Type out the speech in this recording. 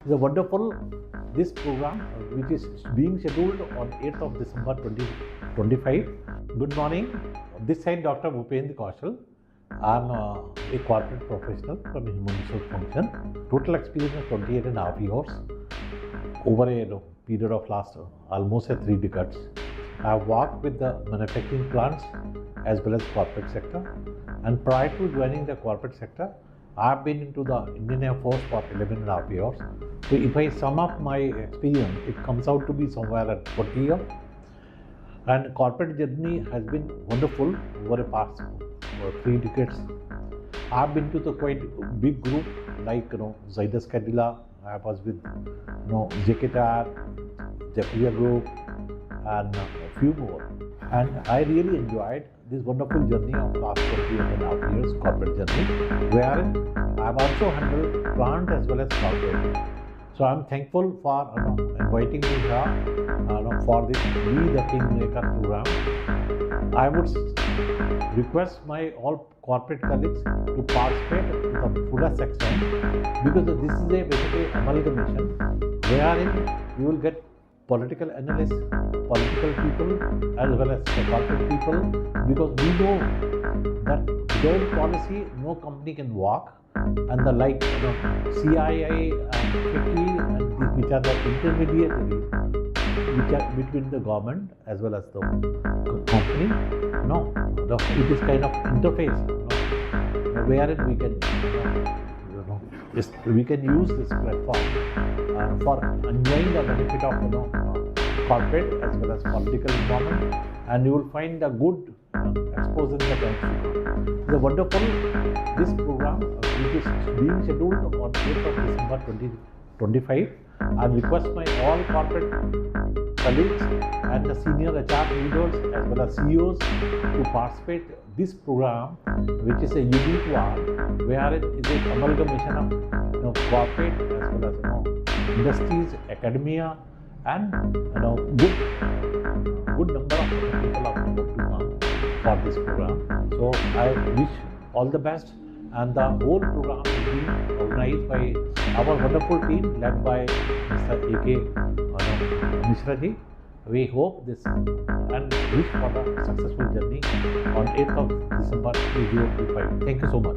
It's a wonderful this program which is being scheduled on 8th of December 2025. Good morning. This side Dr. Bhupendra Kaushal. I'm a corporate professional from a human resource function. Total experience of 28 and a half years over a period of last almost 3 decades. I've worked with the manufacturing plants as well as corporate sector, and prior to joining the corporate sector, I've been into the Indian Air Force for 11 and a half years. So if I sum up my experience, it comes out to be somewhere at 40 years. And corporate journey has been wonderful over the past 3 decades. I've been to the quite big group like Zydus Cadila. I was with Zeketar, Japiya Group, and a few more. And I really enjoyed this wonderful journey of last 28 and a half years corporate journey, where I've also handled plant as well as corporate. So I'm thankful for inviting me here for this Be the Kingmaker program. I would request my all corporate colleagues to participate to the fullest extent, because this is a basically amalgamation wherein you will get political analysts, political people as well as the corporate people, because we know that without policy no company can work, and the like CII and FICCI and these which are the intermediaries which are between the government as well as the company. It is kind of interface wherein we can we can use this platform for enjoying the benefit of corporate as well as political environment, and you will find a good exposure in the country. The wonderful this program which is being scheduled on 8th of December 2025. I request my all corporate colleagues and the senior HR leaders as well as CEOs to participate this program, which is a unique one, where it is an amalgamation of corporate as well as industries, academia, and good number of people are going to come for this program. So I wish all the best, and the whole program is being organized by our wonderful team led by Mr. A.K. Mishra ji. We hope this and wish for the successful journey on 8th of December 2025. Thank you so much.